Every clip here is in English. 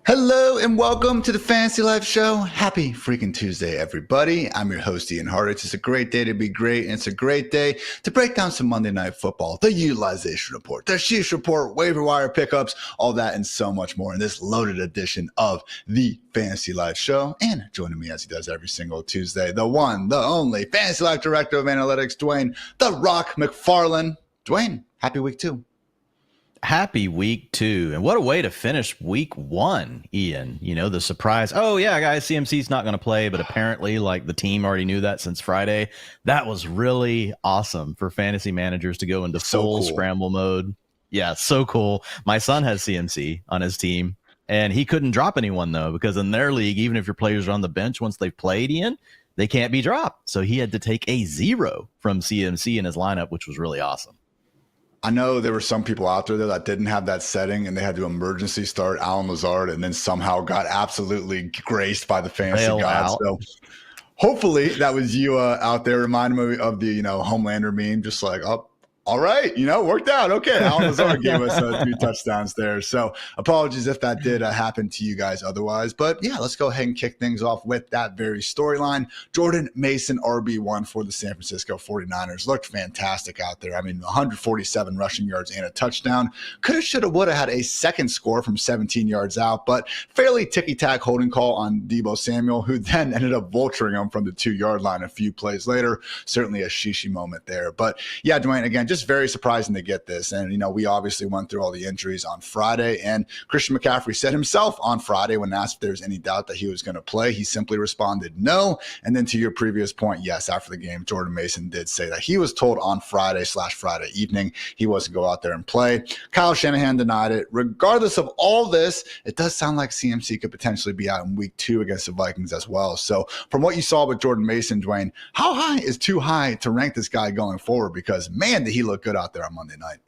Hello and welcome to the Fantasy Life Show. Happy freaking Tuesday, everybody. I'm your host, Ian Hartitz. It's a great day to be great, and it's a great day to break down some Monday Night Football, the Utilization Report, the Sheesh Report, Waiver Wire pickups, all that and so much more in this loaded edition of the Fantasy Life Show. And joining me as he does every single Tuesday, the one, the only Fantasy Life Director of Analytics, Dwain, the Rock McFarland. Dwain, happy week 2. Happy week 2. And what a way to finish week 1, Ian. You know, the surprise. Oh, yeah, guys, CMC's not going to play, but apparently, like, the team already knew that since Friday. That was really awesome for fantasy managers to go into full scramble mode. Yeah, so cool. My son has CMC on his team, and he couldn't drop anyone, though, because in their league, even if your players are on the bench once they've played, Ian, they can't be dropped. So he had to take a 0 from CMC in his lineup, which was really awesome. I know there were some people out there that didn't have that setting and they had to emergency start Allen Lazard and then somehow got absolutely graced by the fantasy gods. So hopefully that was you out there reminding me of the, Homelander meme, just like, oh, all right, worked out. Okay, Allen Lazard gave us 3 touchdowns there. So apologies if that did happen to you guys otherwise. But yeah, let's go ahead and kick things off with that very storyline. Jordan Mason, RB1 for the San Francisco 49ers. Looked fantastic out there. I mean, 147 rushing yards and a touchdown. Coulda, shoulda, woulda had a second score from 17 yards out, but fairly ticky-tack holding call on Deebo Samuel, who then ended up vulturing him from the 2-yard line a few plays later. Certainly a Sheesh moment there. But yeah, Dwain, again, just very surprising to get this. And, we obviously went through all the injuries on Friday, and Christian McCaffrey said himself on Friday when asked if there's any doubt that he was going to play, he simply responded no. And then to your previous point, yes, after the game, Jordan Mason did say that he was told on Friday evening he was to go out there and play. Kyle Shanahan denied it. Regardless of all this, it does sound like CMC could potentially be out in week 2 against the Vikings as well. So from what you saw with Jordan Mason, Dwain, how high is too high to rank this guy going forward? Because man, did he look good out there on Monday night.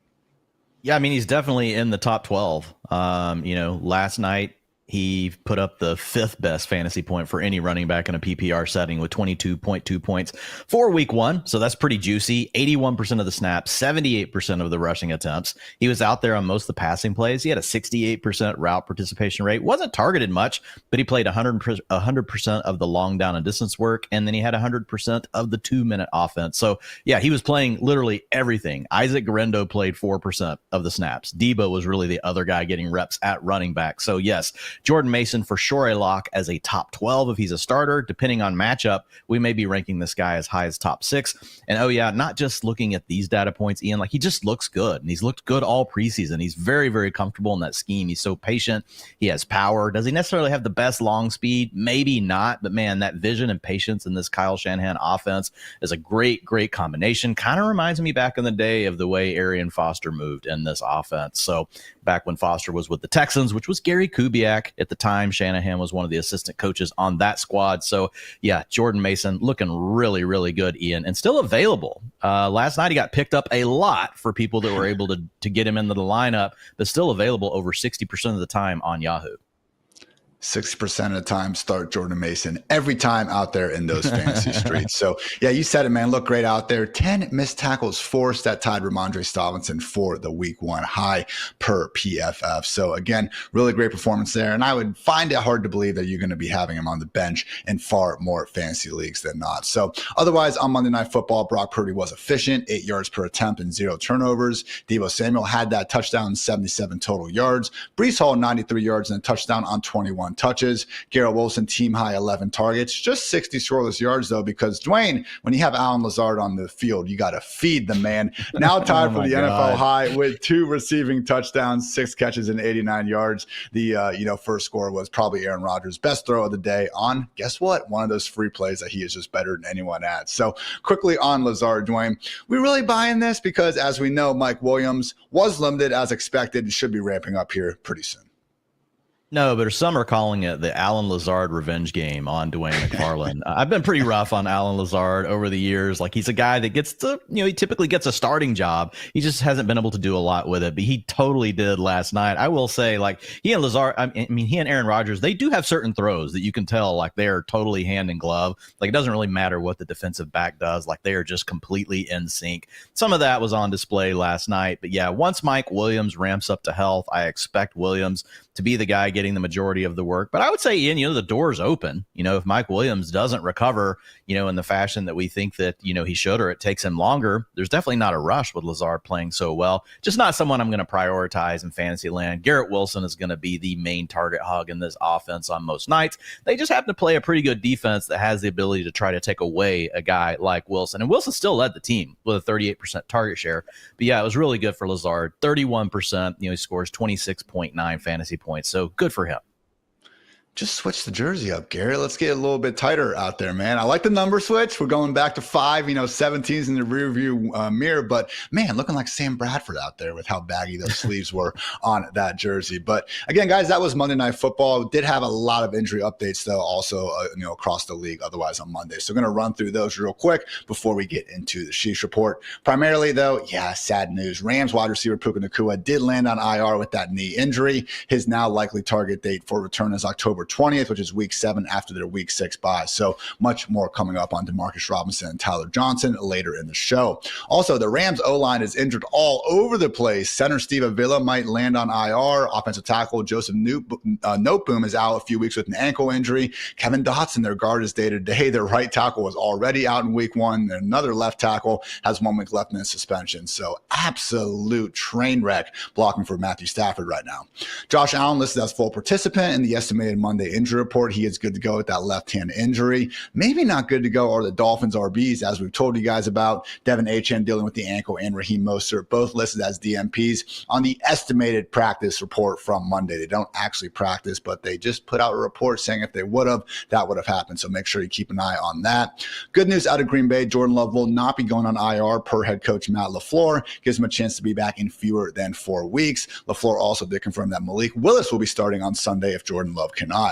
Yeah, I mean, he's definitely in the top 12. Last night he put up the 5th best fantasy point for any running back in a PPR setting with 22.2 points for week 1. So that's pretty juicy. 81% of the snaps, 78% of the rushing attempts. He was out there on most of the passing plays. He had a 68% route participation rate. Wasn't targeted much, but he played 100% of the long down and distance work. And then he had 100% of the 2-minute offense. So yeah, he was playing literally everything. Isaac Guerrero played 4% of the snaps. Deebo was really the other guy getting reps at running back. So yes, Jordan Mason for sure a lock as a top 12 if he's a starter. Depending on matchup, we may be ranking this guy as high as top 6. And oh yeah, not just looking at these data points, Ian, like he just looks good. And he's looked good all preseason. He's very, very comfortable in that scheme. He's so patient. He has power. Does he necessarily have the best long speed? Maybe not. But man, that vision and patience in this Kyle Shanahan offense is a great, great combination. Kind of reminds me back in the day of the way Arian Foster moved in this offense. So back when Foster was with the Texans, which was Gary Kubiak. At the time, Shanahan was one of the assistant coaches on that squad. So, yeah, Jordan Mason looking really, really good, Ian, and still available. Last night, he got picked up a lot for people that were able to get him into the lineup, but still available over 60% of the time on Yahoo. 60% of the time, start Jordan Mason every time out there in those fantasy streets. So, yeah, you said it, man. Look great out there. 10 missed tackles forced that tied Ramondre Stevenson for the week 1 high per PFF. So, again, really great performance there. And I would find it hard to believe that you're going to be having him on the bench in far more fantasy leagues than not. So, otherwise, on Monday Night Football, Brock Purdy was efficient, 8 yards per attempt and 0 turnovers. Deebo Samuel had that touchdown, 77 total yards. Breece Hall, 93 yards and a touchdown on 21 touches. Garrett Wilson, team high 11 targets, just 60 scoreless yards though, because Dwain, when you have Allen Lazard on the field, you got to feed the man. Now tied for the NFL high with 2 receiving touchdowns, 6 catches and 89 yards. The first score was probably Aaron Rodgers' best throw of the day on, guess what? One of those free plays that he is just better than anyone at. So quickly on Lazard, Dwain, we really buying this because as we know, Mike Williams was limited as expected and should be ramping up here pretty soon. No, but some are calling it the Allen Lazard revenge game on Dwain McFarland. I've been pretty rough on Allen Lazard over the years. Like he's a guy that gets to, he typically gets a starting job. He just hasn't been able to do a lot with it, but he totally did last night. I will say, like he and Lazard, he and Aaron Rodgers, they do have certain throws that you can tell like they're totally hand in glove. Like it doesn't really matter what the defensive back does. Like they are just completely in sync. Some of that was on display last night, but yeah, once Mike Williams ramps up to health, I expect Williams to be the guy getting the majority of the work. But I would say, Ian, the door's open. If Mike Williams doesn't recover, in the fashion that we think that, he should, or it takes him longer, there's definitely not a rush with Lazard playing so well. Just not someone I'm going to prioritize in fantasy land. Garrett Wilson is going to be the main target hog in this offense on most nights. They just happen to play a pretty good defense that has the ability to try to take away a guy like Wilson. And Wilson still led the team with a 38% target share. But yeah, it was really good for Lazard. 31%. He scores 26.9 fantasy points. So good for him. Just switch the jersey up, Garrett. Let's get a little bit tighter out there, man. I like the number switch. We're going back to 5, 17s in the rearview mirror. But, man, looking like Sam Bradford out there with how baggy those sleeves were on that jersey. But, again, guys, that was Monday Night Football. Did have a lot of injury updates, though, also, across the league otherwise on Monday. So, we're going to run through those real quick before we get into the Sheesh report. Primarily, though, sad news. Rams wide receiver Puka Nacua did land on IR with that knee injury. His now likely target date for return is October 20th, which is week 7 after their week 6 bye. So much more coming up on Demarcus Robinson and Tyler Johnson later in the show. Also, the Rams O-line is injured all over the place. Center Steve Avila might land on IR. Offensive tackle Joseph Noteboom is out a few weeks with an ankle injury. Kevin Dotson, their guard, is day to day. Their right tackle was already out in week 1. Another left tackle has 1 week left in his suspension. So absolute train wreck blocking for Matthew Stafford right now. Josh Allen listed as full participant in the estimated Monday injury report. He is good to go with that left hand injury. Maybe not good to go are the Dolphins RBs, as we've told you guys about. Devin Achane dealing with the ankle and Raheem Mostert, both listed as DMPs on the estimated practice report from Monday. They don't actually practice, but they just put out a report saying if they would have, that would have happened. So make sure you keep an eye on that. Good news out of Green Bay, Jordan Love will not be going on IR per head coach Matt LaFleur. Gives him a chance to be back in fewer than 4 weeks. LaFleur also did confirm that Malik Willis will be starting on Sunday if Jordan Love cannot.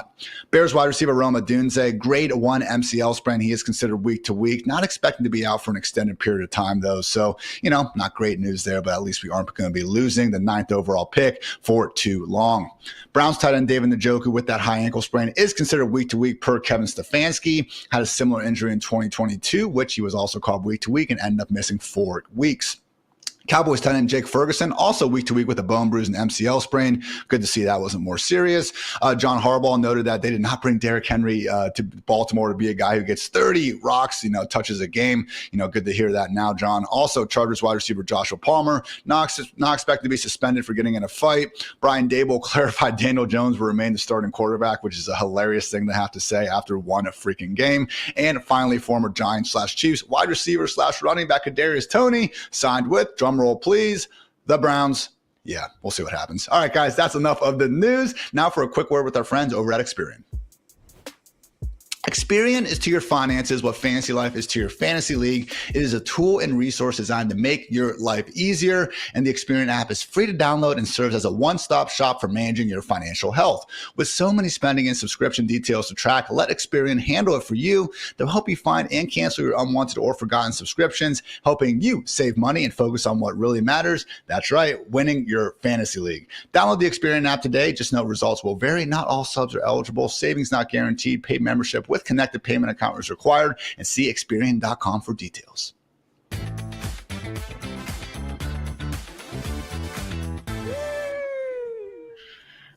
Bears wide receiver Rome Odunze, grade 1 MCL sprain. He is considered week to week. Not expecting to be out for an extended period of time, though. So, not great news there, but at least we aren't going to be losing the 9th overall pick for too long. Browns tight end David Njoku with that high ankle sprain is considered week to week per Kevin Stefanski. Had a similar injury in 2022, which he was also called week to week and ended up missing 4 weeks. Cowboys tight end Jake Ferguson, also week to week with a bone bruise and MCL sprain. Good to see that wasn't more serious. John Harbaugh noted that they did not bring Derrick Henry to Baltimore to be a guy who gets 30 rocks, touches a game. Good to hear that now, John. Also, Chargers wide receiver Joshua Palmer, not expected to be suspended for getting in a fight. Brian Dable clarified Daniel Jones will remain the starting quarterback, which is a hilarious thing to have to say after one freaking game. And finally, former Giants/Chiefs wide receiver/running back Kadarius Toney signed with, roll please, the Browns. Yeah, we'll see what happens. All right, guys, that's enough of the news. Now for a quick word with our friends over at Experian. Experian is to your finances what FantasyLife is to your fantasy league. It is a tool and resource designed to make your life easier, and the Experian app is free to download and serves as a one-stop shop for managing your financial health. With so many spending and subscription details to track, let Experian handle it for you. They'll help you find and cancel your unwanted or forgotten subscriptions, helping you save money and focus on what really matters. That's right, winning your fantasy league. Download the Experian app today. Just know results will vary. Not all subs are eligible. Savings not guaranteed. Paid membership with connected payment account is required, and see Experian.com for details.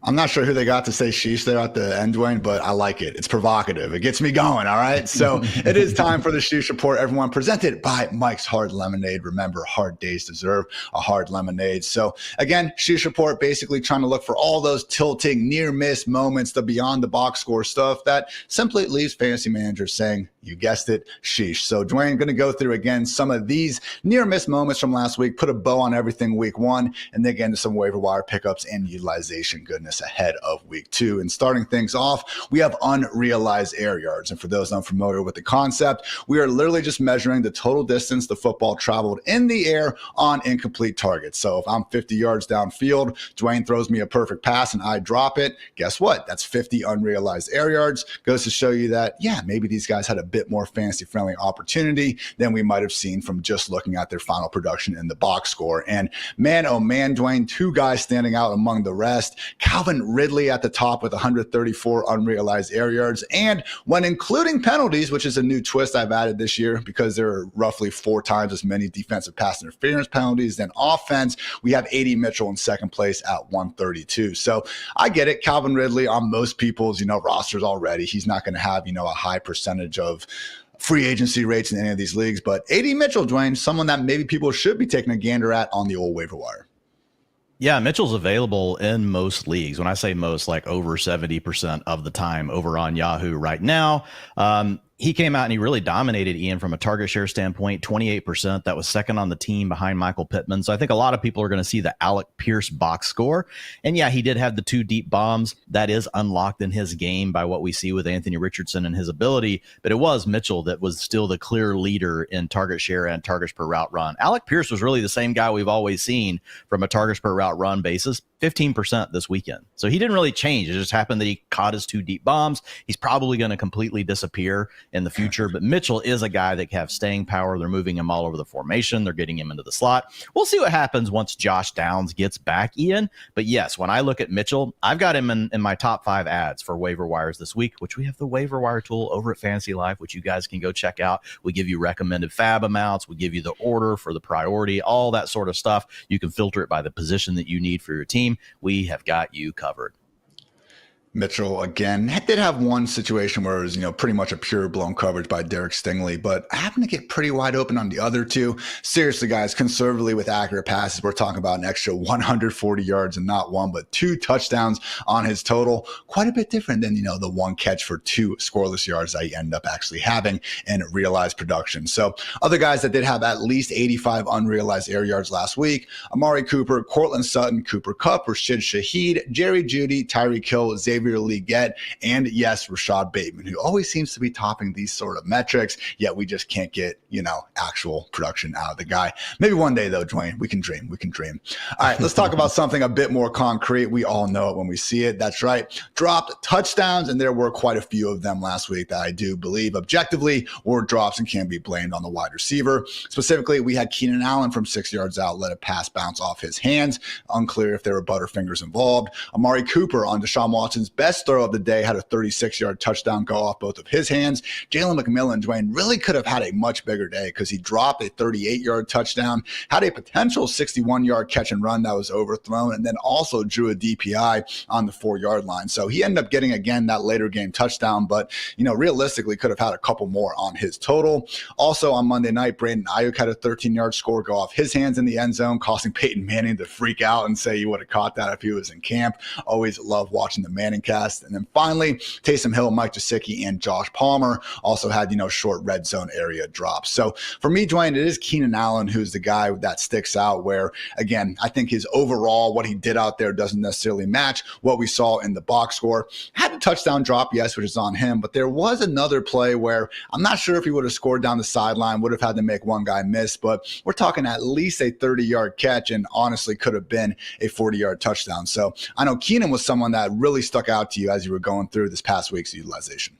I'm not sure who they got to say sheesh there at the end, Dwain, but I like it. It's provocative. It gets me going, all right? So it is time for the Sheesh Report, everyone, presented by Mike's Hard Lemonade. Remember, hard days deserve a hard lemonade. So again, Sheesh Report, basically trying to look for all those tilting, near-miss moments, the beyond-the-box score stuff that simply leaves fantasy managers saying, you guessed it, sheesh. So Dwain, going to go through again some of these near-miss moments from last week, put a bow on everything week 1, and then get into some waiver wire pickups and utilization goodness ahead of week 2. And starting things off, we have unrealized air yards. And for those unfamiliar with the concept, we are literally just measuring the total distance the football traveled in the air on incomplete targets. So if I'm 50 yards downfield, Dwain throws me a perfect pass and I drop it. Guess what? That's 50 unrealized air yards. Goes to show you that, yeah, maybe these guys had a bit more fantasy-friendly opportunity than we might have seen from just looking at their final production in the box score. And man, oh man, Dwain, two guys standing out among the rest. Calvin Ridley at the top with 134 unrealized air yards. And when including penalties, which is a new twist I've added this year because there are roughly 4 times as many defensive pass interference penalties than offense, we have A.D. Mitchell in second place at 132. So I get it. Calvin Ridley on most people's, rosters already. He's not going to have, a high percentage of free agency rates in any of these leagues. But A.D. Mitchell, Dwain, someone that maybe people should be taking a gander at on the old waiver wire. Yeah, Mitchell's available in most leagues. When I say most, like over 70% of the time over on Yahoo right now. He came out and he really dominated, Ian, from a target share standpoint, 28%. That was second on the team behind Michael Pittman. So I think a lot of people are going to see the Alec Pierce box score. And yeah, he did have the 2 deep bombs. That is unlocked in his game by what we see with Anthony Richardson and his ability. But it was Mitchell that was still the clear leader in target share and targets per route run. Alec Pierce was really the same guy we've always seen from a targets per route run basis, 15% this weekend. So he didn't really change. It just happened that he caught his 2 deep bombs. He's probably going to completely disappear in the future, but Mitchell is a guy that can have staying power. They're moving him all over the formation. They're getting him into the slot. We'll see what happens once Josh Downs gets back, Ian. But yes, when I look at Mitchell, I've got him in my top 5 ads for waiver wires this week, which we have the waiver wire tool over at FantasyLife, which you guys can go check out. We give you recommended FAAB amounts. We give you the order for the priority, all that sort of stuff. You can filter it by the position that you need for your team. We have got you covered. Mitchell, again, did have one situation where it was, pretty much a pure blown coverage by Derek Stingley, but I happened to get pretty wide open on the other 2. Seriously, guys, conservatively with accurate passes, we're talking about an extra 140 yards and not 1, but 2 touchdowns on his total. Quite a bit different than, the 1 catch for 2 scoreless yards that he ended up actually having in realized production. So other guys that did have at least 85 unrealized air yards last week: Amari Cooper, Cortland Sutton, Cooper Kupp, Rashid Shaheed, Jerry Jeudy, Tyreek Hill, Xavier Worthy, and yes, Rashad Bateman, who always seems to be topping these sort of metrics, yet we just can't get, actual production out of the guy. Maybe one day though, Dwain, we can dream. All right, let's talk about something a bit more concrete. We all know it when we see it. That's right. Dropped touchdowns, and there were quite a few of them last week that I do believe objectively were drops and can be blamed on the wide receiver. Specifically, we had Keenan Allen from 6 yards out, let a pass bounce off his hands. Unclear if there were butterfingers involved. Amari Cooper on Deshaun Watson's best throw of the day had a 36-yard touchdown go off both of his hands. Jalen McMillan, Dwain, really could have had a much bigger day because he dropped a 38-yard touchdown, had a potential 61-yard catch and run that was overthrown, and then also drew a DPI on the 4-yard line. So he ended up getting, again, that later game touchdown, but, realistically could have had a couple more on his total. Also on Monday night, Brandon Ayuk had a 13-yard score go off his hands in the end zone, causing Peyton Manning to freak out and say he would have caught that if he was in camp. Always love watching the Manning cast. And then finally, Taysom Hill, Mike Gesicki, and Josh Palmer also had, short red zone area drops. So for me, Dwain, it is Keenan Allen who's the guy that sticks out where, again, I think his overall, what he did out there doesn't necessarily match what we saw in the box score. Had a touchdown drop, yes, which is on him, but there was another play where I'm not sure if he would have scored down the sideline, would have had to make one guy miss, but we're talking at least a 30-yard catch and honestly could have been a 40-yard touchdown. So I know Keenan was someone that really stuck out to you as you were going through this past week's utilization.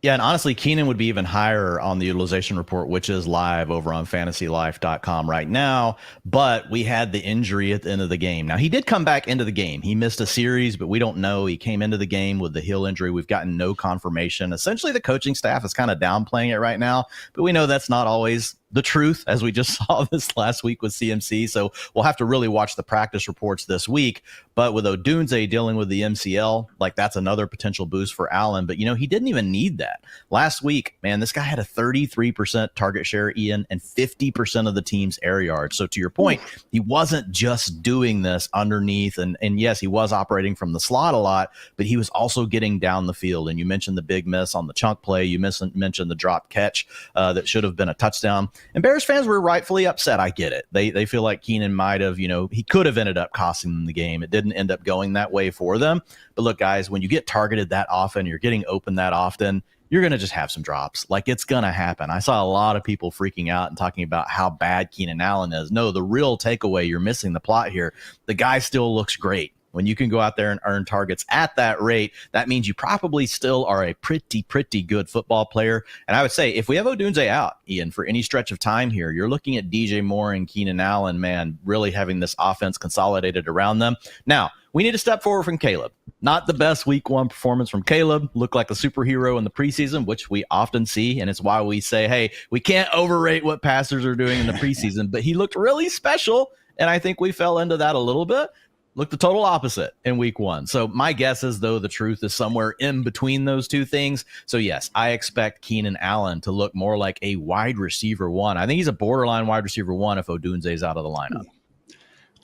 Yeah, and honestly, Keenan would be even higher on the utilization report, which is live over on FantasyLife.com right now. But we had the injury at the end of the game. Now, he did come back into the game. He missed a series, but we don't know. He came into the game with the heel injury. We've gotten no confirmation. Essentially, the coaching staff is kind of downplaying it right now, but we know that's not always the truth, as we just saw this last week with CMC. So we'll have to really watch the practice reports this week. But with Odunze dealing with the MCL, like that's another potential boost for Allen. But, he didn't even need that. Last week, man, this guy had a 33% target share, Ian, and 50% of the team's air yards. So to your point, he wasn't just doing this underneath. And yes, he was operating from the slot a lot, but he was also getting down the field. And you mentioned the big miss on the chunk play. You mentioned the drop catch that should have been a touchdown. And Bears fans were rightfully upset. I get it. They feel like Keenan might have, he could have ended up costing them the game. It didn't end up going that way for them. But look, guys, when you get targeted that often, you're getting open that often, you're going to just have some drops. Like, it's going to happen. I saw a lot of people freaking out and talking about how bad Keenan Allen is. No, the real takeaway, you're missing the plot here. The guy still looks great. When you can go out there and earn targets at that rate, that means you probably still are a pretty good football player. And I would say if we have Odunze out, Ian, for any stretch of time here, you're looking at DJ Moore and Keenan Allen, man, really having this offense consolidated around them. Now, we need a step forward from Caleb. Not the best week 1 performance from Caleb. Looked like a superhero in the preseason, which we often see. And it's why we say, hey, we can't overrate what passers are doing in the preseason. But he looked really special. And I think we fell into that a little bit. Looked the total opposite in week 1. So my guess is, though, the truth is somewhere in between those two things. So, yes, I expect Keenan Allen to look more like a wide receiver 1. I think he's a borderline wide receiver 1 if Odunze is out of the lineup.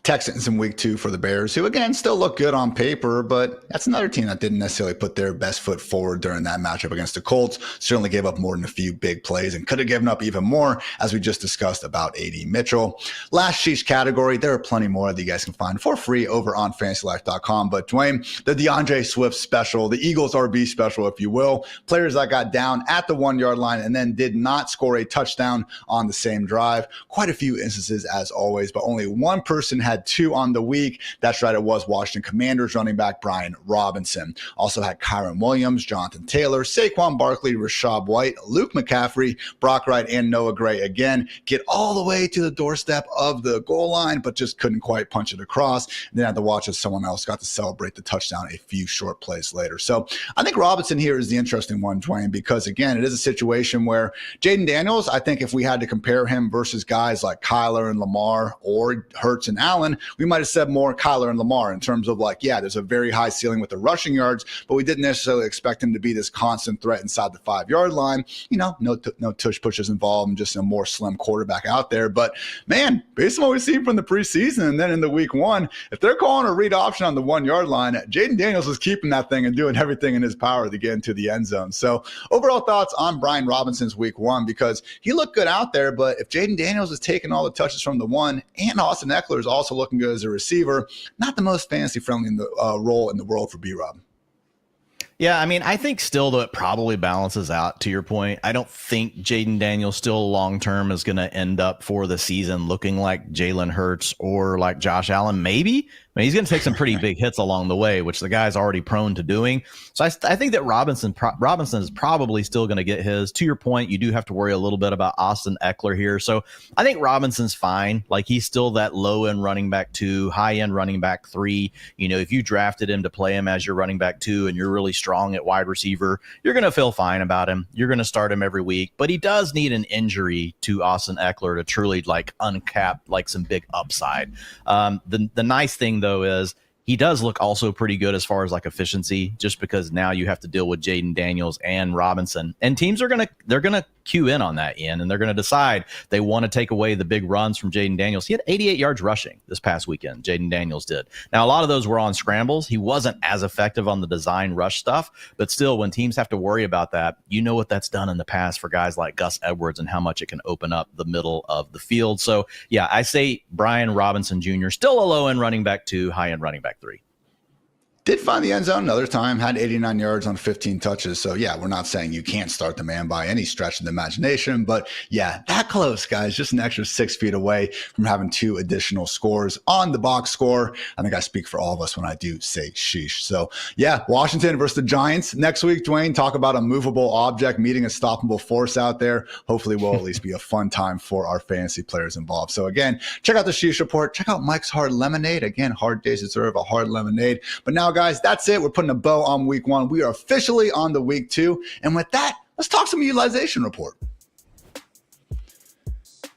Texans in week 2 for the Bears, who again still look good on paper, but that's another team that didn't necessarily put their best foot forward during that matchup against the Colts. Certainly gave up more than a few big plays and could have given up even more, as we just discussed about A.D. Mitchell. Last Sheesh category, there are plenty more that you guys can find for free over on FantasyLife.com. But Dwain, the DeAndre Swift special, the Eagles RB special, if you will, players that got down at the 1 yard line and then did not score a touchdown on the same drive. Quite a few instances as always, but only one person had 2 on the week. That's right, it was Washington Commanders running back Bijan Robinson. Also had Kyron Williams, Jonathan Taylor, Saquon Barkley, Rashad White, Luke McCaffrey, Brock Wright, and Noah Gray again get all the way to the doorstep of the goal line, but just couldn't quite punch it across. And then had to watch as someone else got to celebrate the touchdown a few short plays later. So I think Robinson here is the interesting one, Dwain, because again, it is a situation where Jaden Daniels, I think if we had to compare him versus guys like Kyler and Lamar or Hurts and Allen, we might have said more Kyler and Lamar in terms of like, yeah, there's a very high ceiling with the rushing yards, but we didn't necessarily expect him to be this constant threat inside the 5 yard line. You know, no tush pushes involved and just a more slim quarterback out there. But man, based on what we've seen from the preseason and then in the week 1, if they're calling a read option on the 1 yard line, Jaden Daniels is keeping that thing and doing everything in his power to get into the end zone. So overall thoughts on Bijan Robinson's week 1, because he looked good out there, but if Jaden Daniels is taking all the touches from the 1 and Austin Eckler is also looking good as a receiver, not the most fantasy friendly in the role in the world for B-Rob. Yeah, I mean, I think still, though, it probably balances out to your point. I don't think Jaden Daniels still long-term is going to end up for the season looking like Jalen Hurts or like Josh Allen. Maybe. I mean, he's going to take some pretty big hits along the way, which the guy's already prone to doing. So I think that Robinson is probably still going to get his. To your point, you do have to worry a little bit about Austin Eckler here. So I think Robinson's fine. Like, he's still that low-end running back 2, high-end running back 3. You know, if you drafted him to play him as your running back 2 and you're really strong at wide receiver, you're going to feel fine about him. You're going to start him every week. But he does need an injury to Austin Eckler to truly, like, uncap, like, some big upside. The nice thing, though, is he does look also pretty good as far as like efficiency, just because now you have to deal with Jaden Daniels and Robinson, and teams are they're gonna cue in on that, Ian, and they're gonna decide they want to take away the big runs from Jaden Daniels. He had 88 yards rushing this past weekend. Jaden Daniels did. Now a lot of those were on scrambles. He wasn't as effective on the design rush stuff, but still, when teams have to worry about that, you know what that's done in the past for guys like Gus Edwards and how much it can open up the middle of the field. So yeah, I say Bijan Robinson Jr. still a low end running back 2, high end running back 3. Did find the end zone another time, had 89 yards on 15 touches. So, yeah, we're not saying you can't start the man by any stretch of the imagination. But, yeah, that close, guys, just an extra 6 feet away from having 2 additional scores on the box score. I think I speak for all of us when I do say sheesh. So, yeah, Washington versus the Giants. Next week, Dwain, talk about a movable object meeting a stoppable force out there. Hopefully will at least be a fun time for our fantasy players involved. So, again, check out the Sheesh Report. Check out Mike's Hard Lemonade. Again, hard days deserve a hard lemonade. But now, guys, that's it. We're putting a bow on week 1. We are officially on the week 2. And with that, let's talk some utilization report.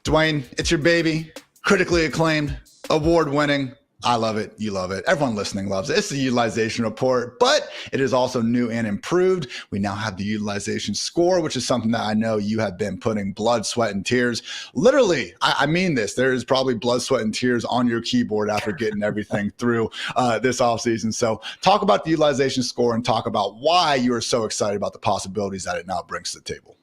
Dwain, it's your baby. Critically acclaimed, award-winning. I love it. You love it. Everyone listening loves it. It's the utilization report, but it is also new and improved. We now have the utilization score, which is something that I know you have been putting blood, sweat, and tears. Literally, I mean this. There is probably blood, sweat, and tears on your keyboard after getting everything through this offseason. So talk about the utilization score and talk about why you are so excited about the possibilities that it now brings to the table.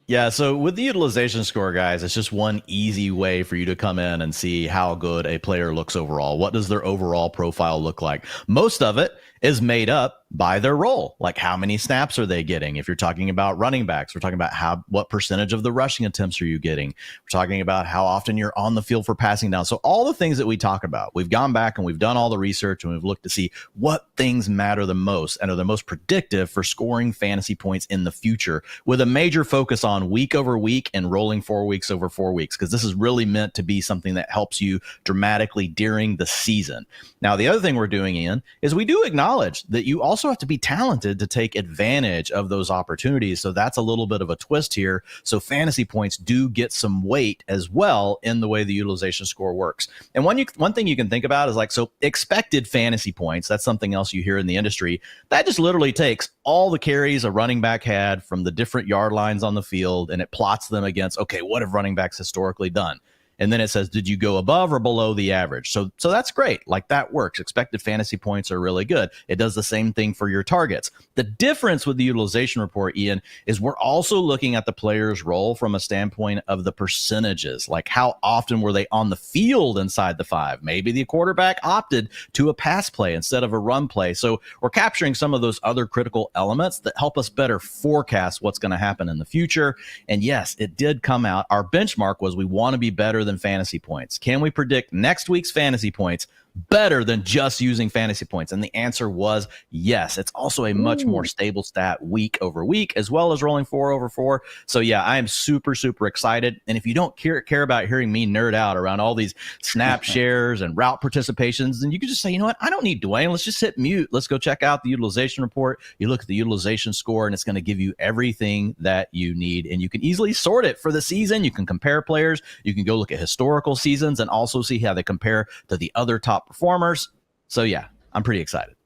Yeah, so with the utilization score, guys, it's just one easy way for you to come in and see how good a player looks overall. What does their overall profile look like? Most of it is made up by their role. Like, how many snaps are they getting? If you're talking about running backs, we're talking about what percentage of the rushing attempts are you getting? We're talking about how often you're on the field for passing down. So all the things that we talk about, we've gone back and we've done all the research and we've looked to see what things matter the most and are the most predictive for scoring fantasy points in the future, with a major focus on week over week and rolling 4 weeks over 4 weeks, because this is really meant to be something that helps you dramatically during the season. Now, the other thing we're doing, Ian, is we do acknowledge that you also have to be talented to take advantage of those opportunities. So that's a little bit of a twist here. So fantasy points do get some weight as well in the way the utilization score works. And one thing you can think about is like, so expected fantasy points, that's something else you hear in the industry. That just literally takes all the carries a running back had from the different yard lines on the field, and it plots them against, okay, what have running backs historically done? And then it says, did you go above or below the average? So that's great. Like, that works. Expected fantasy points are really good. It does the same thing for your targets. The difference with the utilization report, Ian, is we're also looking at the player's role from a standpoint of the percentages. Like, how often were they on the field inside the 5? Maybe the quarterback opted to a pass play instead of a run play. So we're capturing some of those other critical elements that help us better forecast what's going to happen in the future. And yes, it did come out. Our benchmark was we want to be better than fantasy points. Can we predict next week's fantasy points better than just using fantasy points? And the answer was yes. It's also a much more stable stat week over week, as well as rolling 4 over 4. So yeah, I am super, super excited. And if you don't care about hearing me nerd out around all these snap shares and route participations, then you could just say, you know what? I don't need Dwain. Let's just hit mute. Let's go check out the utilization report. You look at the utilization score, and it's going to give you everything that you need. And you can easily sort it for the season. You can compare players. You can go look at historical seasons and also see how they compare to the other top performers. So yeah, I'm pretty excited.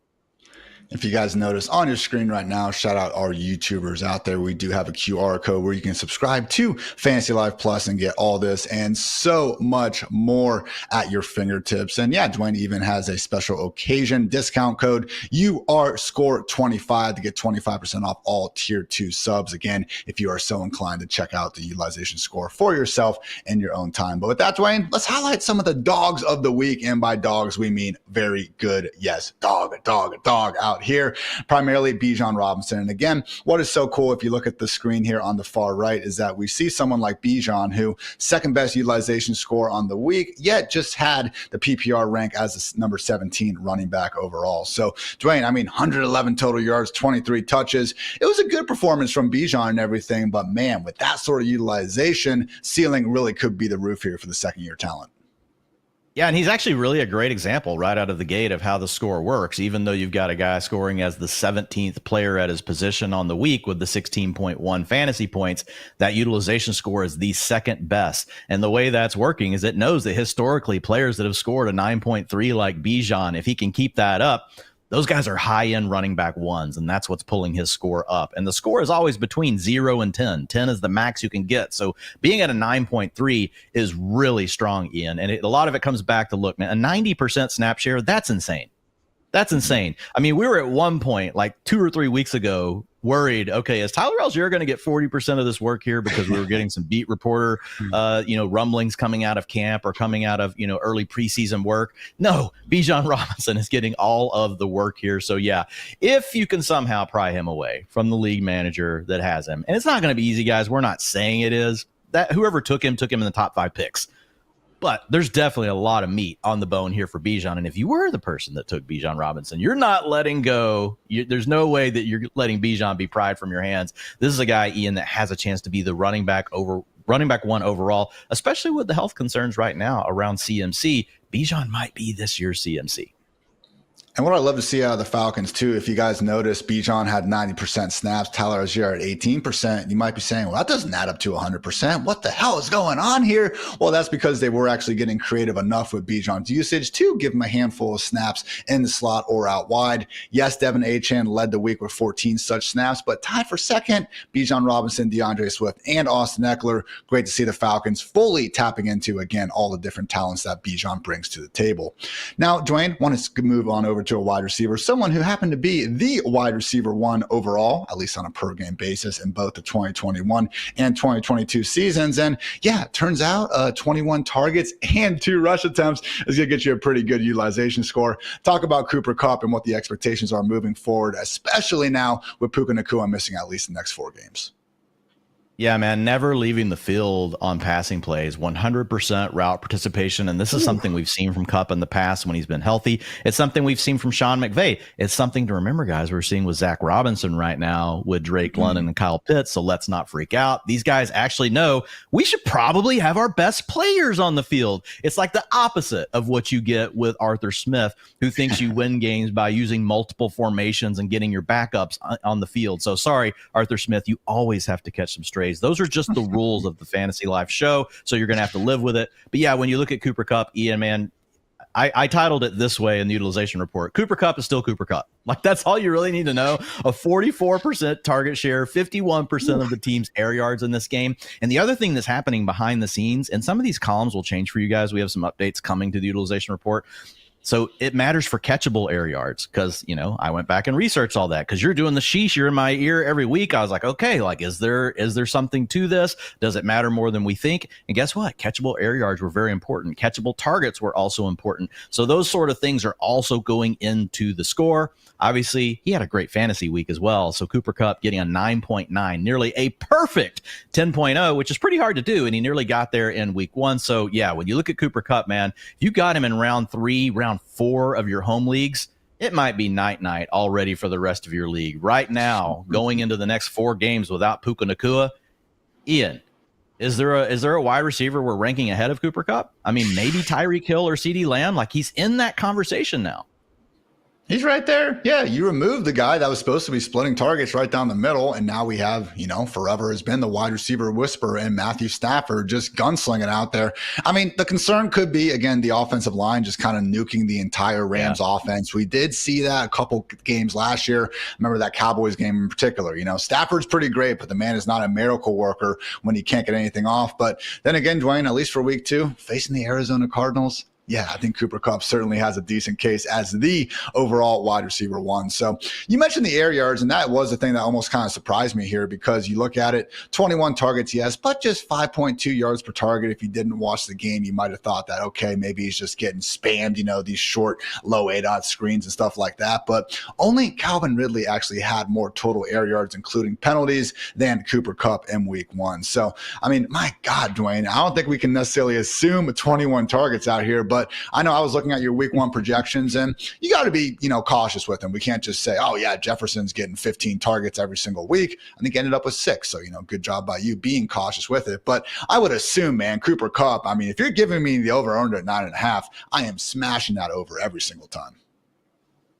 If you guys notice on your screen right now, shout out our YouTubers out there. We do have a QR code where you can subscribe to Fantasy Life Plus and get all this and so much more at your fingertips. And yeah, Dwain even has a special occasion discount code. You are SCORE25 to get 25% off all tier 2 subs. Again, if you are so inclined to check out the utilization score for yourself in your own time. But with that, Dwain, let's highlight some of the dogs of the week. And by dogs, we mean very good. Yes, dog out here, primarily Bijan Robinson. And again, what is so cool, if you look at the screen here on the far right, is that we see someone like Bijan, who second best utilization score on the week, yet just had the PPR rank as the number 17 running back overall. So Dwain, I mean, 111 total yards, 23 touches. It was a good performance from Bijan and everything, but man, with that sort of utilization, ceiling really could be the roof here for the second year talent. Yeah, and he's actually really a great example right out of the gate of how the score works. Even though you've got a guy scoring as the 17th player at his position on the week with the 16.1 fantasy points, that utilization score is the second best. And the way that's working is it knows that historically players that have scored a 9.3 like Bijan, if he can keep that up, those guys are high-end running back ones, and that's what's pulling his score up. And the score is always between 0 and 10. 10 is the max you can get. So being at a 9.3 is really strong, Ian. And a lot of it comes back to, look, man, a 90% snap share, that's insane. That's insane. I mean, we were at one point, like 2 or 3 weeks ago, worried, okay, is Tyler Algier going to get 40% of this work here, because we were getting some beat reporter, rumblings coming out of camp or coming out of, early preseason work. No, Bijan Robinson is getting all of the work here. So yeah, if you can somehow pry him away from the league manager that has him, and it's not going to be easy, guys. We're not saying it is. That whoever took him in the top 5 picks. But there's definitely a lot of meat on the bone here for Bijan. And if you were the person that took Bijan Robinson, you're not letting go. There's no way that you're letting Bijan be pried from your hands. This is a guy, Ian, that has a chance to be the running back 1 overall, especially with the health concerns right now around CMC. Bijan might be this year's CMC. And what I love to see out of the Falcons, too, if you guys notice, Bijan had 90% snaps, Tyler Algier at 18%. You might be saying, well, that doesn't add up to 100%. What the hell is going on here? Well, that's because they were actually getting creative enough with Bijan's usage to give him a handful of snaps in the slot or out wide. Yes, Devin Achane led the week with 14 such snaps, but tied for second, Bijan Robinson, DeAndre Swift, and Austin Eckler. Great to see the Falcons fully tapping into, again, all the different talents that Bijan brings to the table. Now, Dwain, want to move on over to a wide receiver, someone who happened to be the wide receiver 1 overall, at least on a per game basis, in both the 2021 and 2022 seasons. And yeah, it turns out 21 targets and 2 rush attempts is going to get you a pretty good utilization score. Talk about Cooper Kupp and what the expectations are moving forward, especially now with Puka Nacua missing at least the next 4 games. Yeah, man, never leaving the field on passing plays, 100% route participation. And this is something we've seen from Kupp in the past when he's been healthy. It's something we've seen from Sean McVay. It's something to remember, guys. We're seeing with Zach Robinson right now with Drake London and Kyle Pitts. So let's not freak out. These guys actually know we should probably have our best players on the field. It's like the opposite of what you get with Arthur Smith, who thinks you win games by using multiple formations and getting your backups on the field. So sorry, Arthur Smith, you always have to catch some strays. Those are just the rules of the Fantasy Life show, so you're going to have to live with it. But yeah, when you look at Cooper Kupp, Ian, man, I titled it this way in the utilization report. Cooper Kupp is still Cooper Kupp. Like, that's all you really need to know. A 44% target share, 51% of the team's air yards in this game. And the other thing that's happening behind the scenes, and some of these columns will change for you guys. We have some updates coming to the utilization report. So it matters for catchable air yards because, you know, I went back and researched all that because you're doing the sheesh. You're in my ear every week. I was like, okay, like, is there something to this? Does it matter more than we think? And guess what? Catchable air yards were very important. Catchable targets were also important. So those sort of things are also going into the score. Obviously, he had a great fantasy week as well. So Cooper Kupp getting a 9.9, nearly a perfect 10.0, which is pretty hard to do. And he nearly got there in week 1. So yeah, when you look at Cooper Kupp, man, if you got him in round 3, round 4 of your home leagues, it might be night already for the rest of your league. Right now, going into the next 4 games without Puka Nacua, Ian, is there a wide receiver we're ranking ahead of Cooper Kupp? I mean, maybe Tyreek Hill or CeeDee Lamb. Like, he's in that conversation now. He's right there. Yeah, you removed the guy that was supposed to be splitting targets right down the middle, and now we have, you know, forever has been the wide receiver whisperer and Matthew Stafford just gunslinging out there. I mean, the concern could be, again, the offensive line just kind of nuking the entire Rams offense. We did see that a couple games last year. Remember that Cowboys game in particular. You know, Stafford's pretty great, but the man is not a miracle worker when he can't get anything off. But then again, Dwain, at least for week 2, facing the Arizona Cardinals, yeah, I think Cooper Kupp certainly has a decent case as the overall wide receiver 1. So you mentioned the air yards, and that was the thing that almost kind of surprised me here because you look at it, 21 targets, yes, but just 5.2 yards per target. If you didn't watch the game, you might have thought that, okay, maybe he's just getting spammed, you know, these short, low ADOT screens and stuff like that. But only Calvin Ridley actually had more total air yards, including penalties, than Cooper Kupp in week 1. So, I mean, my God, Dwain, I don't think we can necessarily assume 21 targets out here, but I know I was looking at your week 1 projections, and you got to be, you know, cautious with them. We can't just say, oh yeah, Jefferson's getting 15 targets every single week. I think he ended up with 6. So, you know, good job by you being cautious with it. But I would assume, man, Cooper Kupp, I mean, if you're giving me the over under at 9.5, I am smashing that over every single time.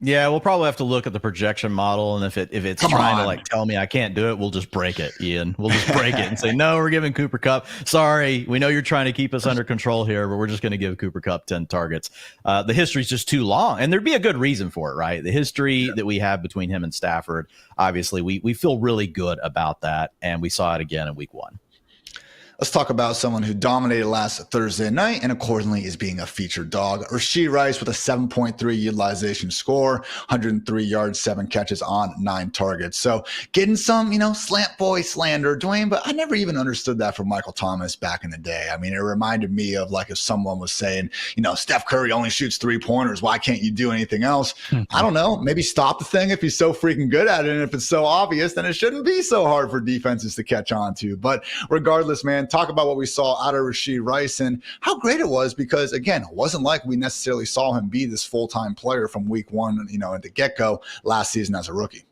Yeah, we'll probably have to look at the projection model, and if it's trying to like tell me I can't do it, we'll just break it, Ian. We'll just break it and say, no, we're giving Cooper Kupp. Sorry, we know you're trying to keep us under control here, but we're just going to give Cooper Kupp 10 targets. The history's just too long, and there'd be a good reason for it, right? The history that we have between him and Stafford, obviously, we feel really good about that, and we saw it again in week 1. Let's talk about someone who dominated last Thursday night and accordingly is being a featured dog. Rashee Rice with a 7.3 utilization score, 103 yards, 7 catches on 9 targets. So getting some, you know, slant boy slander, Dwain, but I never even understood that from Michael Thomas back in the day. I mean, it reminded me of like if someone was saying, you know, Steph Curry only shoots 3-pointers. Why can't you do anything else? I don't know. Maybe stop the thing if he's so freaking good at it. And if it's so obvious, then it shouldn't be so hard for defenses to catch on to. But regardless, man, talk about what we saw out of Rashee Rice and how great it was because, again, it wasn't like we necessarily saw him be this full-time player from week 1, you know, at the get-go last season as a rookie.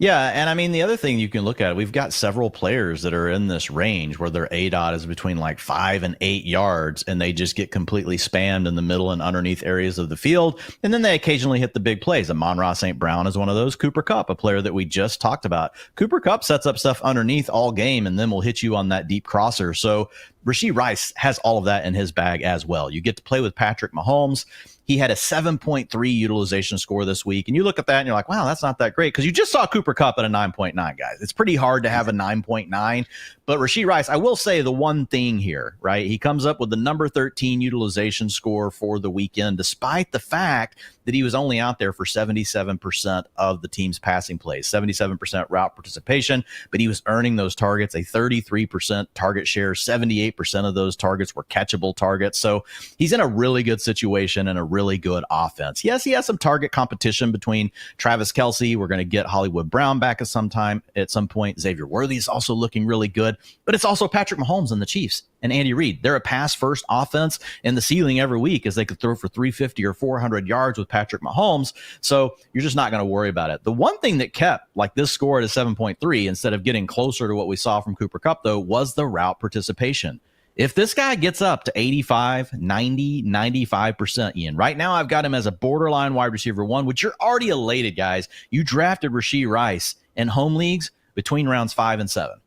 Yeah, and I mean, the other thing you can look at, we've got several players that are in this range where their ADOT is between like 5 and 8 yards, and they just get completely spammed in the middle and underneath areas of the field, and then they occasionally hit the big plays. Amon-Ra St. Brown is one of those. Cooper Kupp, a player that we just talked about. Cooper Kupp sets up stuff underneath all game, and then will hit you on that deep crosser. So Rashee Rice has all of that in his bag as well. You get to play with Patrick Mahomes. He had a 7.3 utilization score this week. And you look at that and you're like, wow, that's not that great. Because you just saw Cooper Kupp at a 9.9, guys. It's pretty hard to have a 9.9. But Rashee Rice, I will say the one thing here, right? He comes up with the number 13 utilization score for the weekend, despite the fact that he was only out there for 77% of the team's passing plays, 77% route participation, but he was earning those targets, a 33% target share, 78% of those targets were catchable targets. So he's in a really good situation and a really good offense. Yes, he has some target competition between Travis Kelce. We're going to get Hollywood Brown back at some point. Xavier Worthy is also looking really good, but it's also Patrick Mahomes and the Chiefs and Andy Reid. They're a pass-first offense, and the ceiling every week is they could throw for 350 or 400 yards with Patrick Mahomes, so you're just not going to worry about it. The one thing that kept like this score at a 7.3 instead of getting closer to what we saw from Cooper Kupp, though, was the route participation. If this guy gets up to 85, 90, 95%, Ian, right now I've got him as a borderline wide receiver 1, which you're already elated, guys. You drafted Rashee Rice in home leagues between rounds 5 and 7.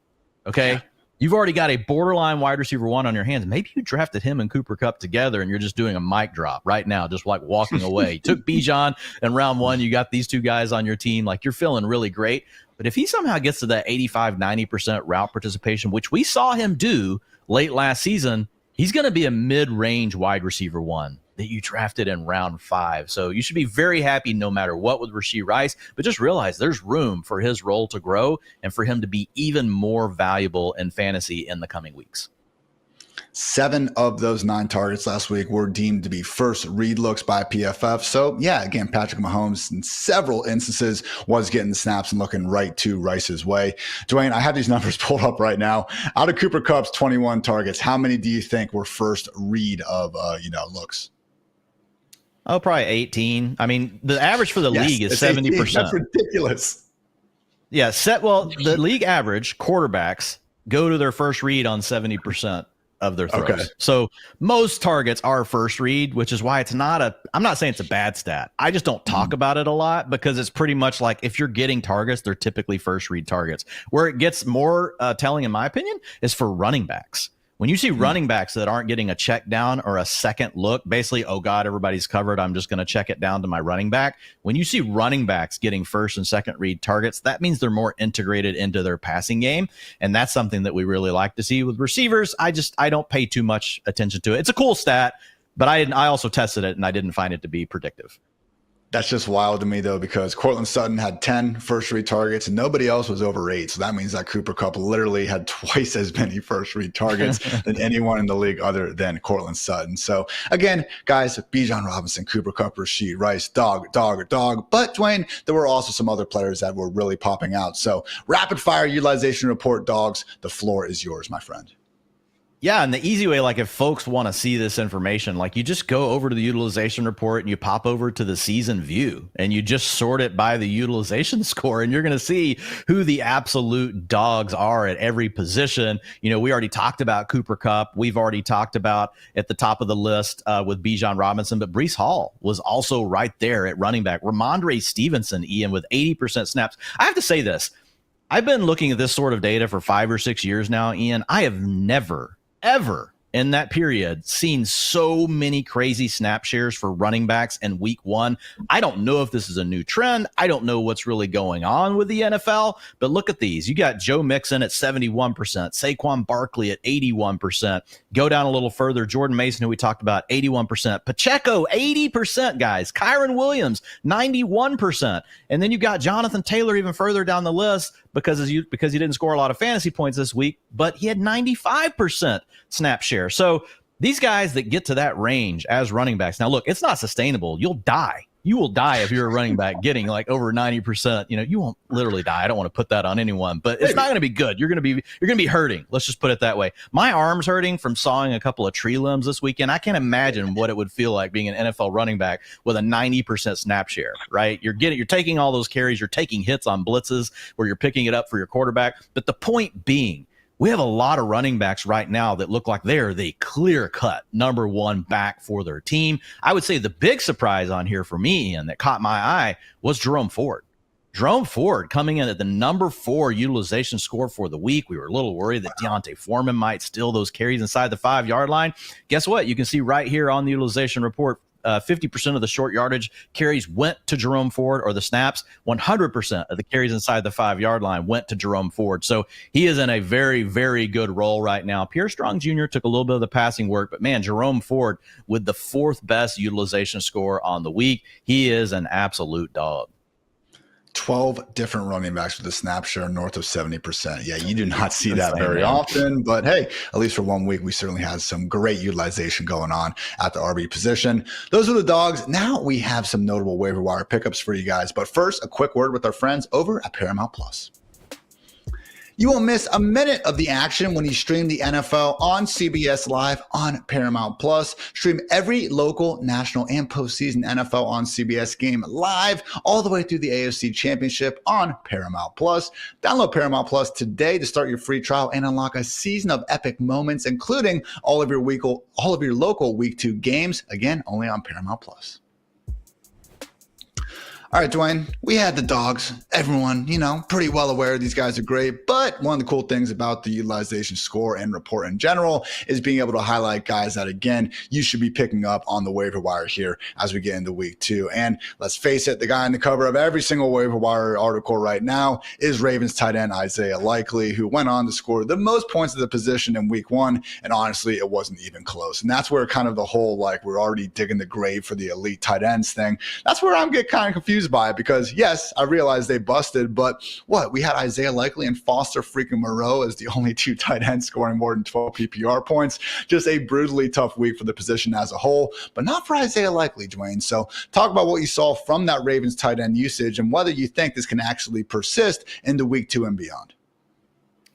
Okay? Yeah. You've already got a borderline wide receiver 1 on your hands. Maybe you drafted him and Cooper Kupp together and you're just doing a mic drop right now, just like walking away. You took Bijan in round 1. You got these 2 guys on your team. Like, you're feeling really great. But if he somehow gets to that 85, 90% route participation, which we saw him do late last season, he's going to be a mid-range wide receiver 1 that you drafted in round 5. So you should be very happy no matter what with Rashee Rice, but just realize there's room for his role to grow and for him to be even more valuable in fantasy in the coming weeks. 7 of those 9 targets last week were deemed to be first read looks by PFF. So, yeah, again, Patrick Mahomes in several instances was getting the snaps and looking right to Rice's way. Dwain, I have these numbers pulled up right now. Out of Cooper Kupp's 21 targets, how many do you think were first read of, looks? Oh, probably 18. I mean, the average for the league is 70%. 18. That's ridiculous. Yeah, the league average quarterbacks go to their first read on 70% of their throws. Okay. So most targets are first read, which is why it's not I'm not saying it's a bad stat. I just don't talk about it a lot because it's pretty much like if you're getting targets, they're typically first read targets. Where it gets more telling, in my opinion, is for running backs. When you see running backs that aren't getting a check down or a second look, basically, oh God, everybody's covered, I'm just going to check it down to my running back. When you see running backs getting first and second read targets, that means they're more integrated into their passing game. And that's something that we really like to see with receivers. I don't pay too much attention to it. It's a cool stat, but I also tested it and I didn't find it to be predictive. That's just wild to me, though, because Courtland Sutton had 10 first read targets and nobody else was over 8. So that means that Cooper Kupp literally had twice as many first read targets than anyone in the league other than Courtland Sutton. So again, guys, Bijan Robinson, Cooper Kupp, Rashee Rice, dog. But Dwain, there were also some other players that were really popping out. So rapid fire utilization report, dogs. The floor is yours, my friend. Yeah, and the easy way, like if folks want to see this information, like you just go over to the utilization report and you pop over to the season view and you just sort it by the utilization score and you're going to see who the absolute dogs are at every position. You know, we already talked about Cooper Kupp. We've already talked about at the top of the list with Bijan Robinson, but Breece Hall was also right there at running back. Ramondre Stevenson, Ian, with 80% snaps. I have to say this. I've been looking at this sort of data for 5 or 6 years now, Ian. I have never ever in that period seen so many crazy snap shares for running backs in week 1. I don't know if this is a new trend. I don't know what's really going on with the NFL, but look at these. You got Joe Mixon at 71%, Saquon Barkley at 81%. Go down a little further, Jordan Mason, who we talked about, 81%. Pacheco, 80%, guys. Kyron Williams, 91%. And then you got Jonathan Taylor even further down the list because he didn't score a lot of fantasy points this week, but he had 95% snap share. So these guys that get to that range as running backs, now look, it's not sustainable. You'll die. You will die if you're a running back getting like over 90%. You know, you won't literally die. I don't want to put that on anyone, but it's not going to be good. You're going to be hurting. Let's just put it that way. My arm's hurting from sawing a couple of tree limbs this weekend. I can't imagine what it would feel like being an NFL running back with a 90% snap share, right? You're taking all those carries. You're taking hits on blitzes where you're picking it up for your quarterback. But the point being, we have a lot of running backs right now that look like they're the clear-cut number 1 back for their team. I would say the big surprise on here for me, and that caught my eye, was Jerome Ford. Jerome Ford coming in at the number 4 utilization score for the week. We were a little worried that Deontay Foreman might steal those carries inside the 5-yard line. Guess what? You can see right here on the utilization report, 50% of the short yardage carries went to Jerome Ford, or the snaps, 100% of the carries inside the 5-yard line went to Jerome Ford. So he is in a very, very good role right now. Pierre Strong Jr. took a little bit of the passing work, but man, Jerome Ford with the 4th best utilization score on the week. He is an absolute dog. 12 different running backs with a snap share north of 70%. Yeah, you do not see that very often, but hey, at least for 1 week, we certainly had some great utilization going on at the RB position. Those are the dogs. Now we have some notable waiver wire pickups for you guys. But first, a quick word with our friends over at Paramount Plus. You won't miss a minute of the action when you stream the NFL on CBS Live on Paramount Plus. Stream every local, national, and postseason NFL on CBS game live all the way through the AFC Championship on Paramount Plus. Download Paramount Plus today to start your free trial and unlock a season of epic moments, including all of your local Week 2 games. Again, only on Paramount Plus. All right, Dwayne, we had the dogs. Everyone, pretty well aware these guys are great. But one of the cool things about the utilization score and report in general is being able to highlight guys that, again, you should be picking up on the waiver wire here as we get into week 2. And let's face it, the guy on the cover of every single waiver wire article right now is Ravens tight end Isaiah Likely, who went on to score the most points of the position in week 1. And honestly, it wasn't even close. And that's where kind of the whole, we're already digging the grave for the elite tight ends thing. That's where I'm getting kind of confused by it, because yes, I realize they busted, but we had Isaiah Likely and Foster freaking Moreau as the only 2 tight ends scoring more than 12 PPR points. Just a brutally tough week for the position as a whole, but not for Isaiah Likely, Dwayne. So talk about what you saw from that Ravens tight end usage and whether you think this can actually persist into week 2 and beyond.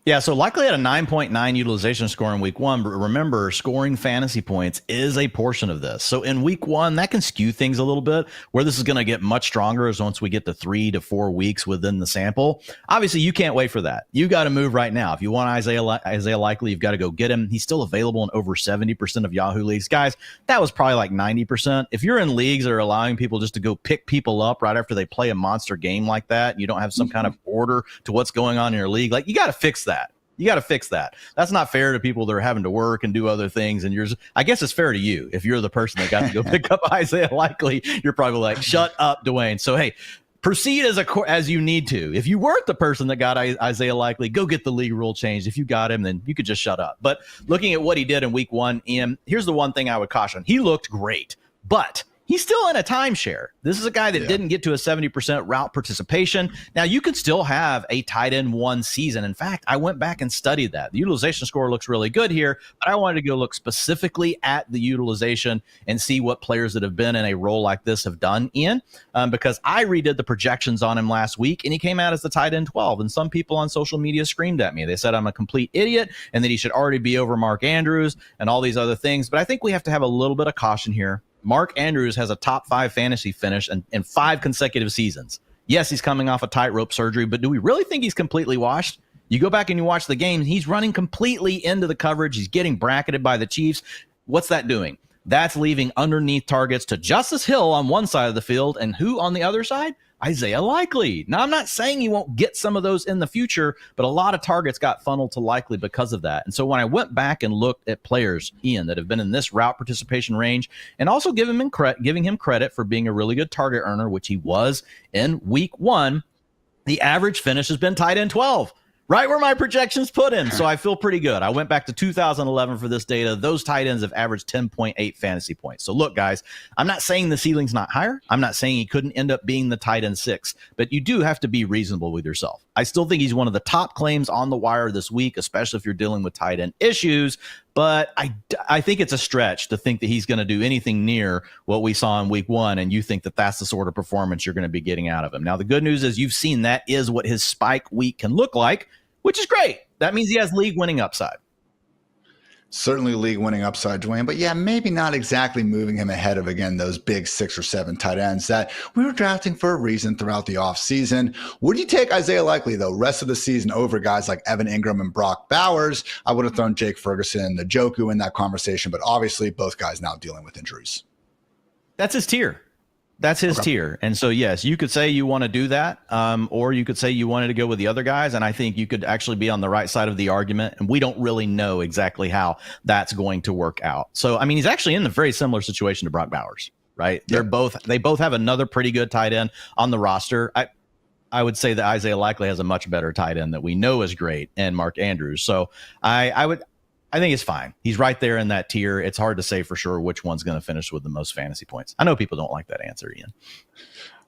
Yeah, so Likely had a 9.9 utilization score in week 1, but remember, scoring fantasy points is a portion of this. So in week 1, that can skew things a little bit. Where this is going to get much stronger is once we get to 3 to 4 weeks within the sample. Obviously, you can't wait for that. You got to move right now. If you want Isaiah Likely, you've got to go get him. He's still available in over 70% of Yahoo leagues. Guys, that was probably like 90%. If you're in leagues that are allowing people just to go pick people up right after they play a monster game like that, you don't have some kind of order to what's going on in your league, you got to fix that. You got to fix that. That's not fair to people that are having to work and do other things. And I guess it's fair to you. If you're the person that got to go pick up Isaiah Likely, you're probably like, shut up, Dwayne. So, hey, proceed as you need to. If you weren't the person that got Isaiah Likely, go get the league rule changed. If you got him, then you could just shut up. But looking at what he did in week 1, Ian, here's the one thing I would caution. He looked great, but he's still in a timeshare. This is a guy that didn't get to a 70% route participation. Now, you could still have a tight end 1 season. In fact, I went back and studied that. The utilization score looks really good here, but I wanted to go look specifically at the utilization and see what players that have been in a role like this have done, Ian, because I redid the projections on him last week, and he came out as the tight end 12. And some people on social media screamed at me. They said I'm a complete idiot and that he should already be over Mark Andrews and all these other things. But I think we have to have a little bit of caution here. Mark Andrews has a top 5 fantasy finish in 5 consecutive seasons. Yes, he's coming off a tightrope surgery, but do we really think he's completely washed? You go back and you watch the game, he's running completely into the coverage. He's getting bracketed by the Chiefs. What's that doing? That's leaving underneath targets to Justice Hill on one side of the field, and who on the other side? Isaiah Likely. Now, I'm not saying you won't get some of those in the future, but a lot of targets got funneled to Likely because of that. And so when I went back and looked at players, Ian, that have been in this route participation range, and also giving him credit for being a really good target earner, which he was in week 1, the average finish has been tight end 12. Right where my projections put him. So I feel pretty good. I went back to 2011 for this data. Those tight ends have averaged 10.8 fantasy points. So look, guys, I'm not saying the ceiling's not higher. I'm not saying he couldn't end up being the tight end 6, but you do have to be reasonable with yourself. I still think he's one of the top claims on the wire this week, especially if you're dealing with tight end issues. But I think it's a stretch to think that he's going to do anything near what we saw in week 1, and you think that that's the sort of performance you're going to be getting out of him. Now, the good news is you've seen that is what his spike week can look like, which is great. That means he has league-winning upside. Certainly league-winning upside, Dwayne. But yeah, maybe not exactly moving him ahead of, again, those big 6 or 7 tight ends that we were drafting for a reason throughout the offseason. Would you take Isaiah Likely, though, rest of the season over guys like Evan Ingram and Brock Bowers? I would have thrown Jake Ferguson, Njoku in that conversation, but obviously both guys now dealing with injuries. That's his tier. That's his tier. And so, yes, you could say you want to do that, or you could say you wanted to go with the other guys. And I think you could actually be on the right side of the argument. And we don't really know exactly how that's going to work out. So, I mean, he's actually in a very similar situation to Brock Bowers. right? They both have another pretty good tight end on the roster. I would say that Isaiah likely has a much better tight end that we know is great, and Mark Andrews. So I think it's fine. He's right there in that tier. It's hard to say for sure which one's going to finish with the most fantasy points. I know people don't like that answer, Ian.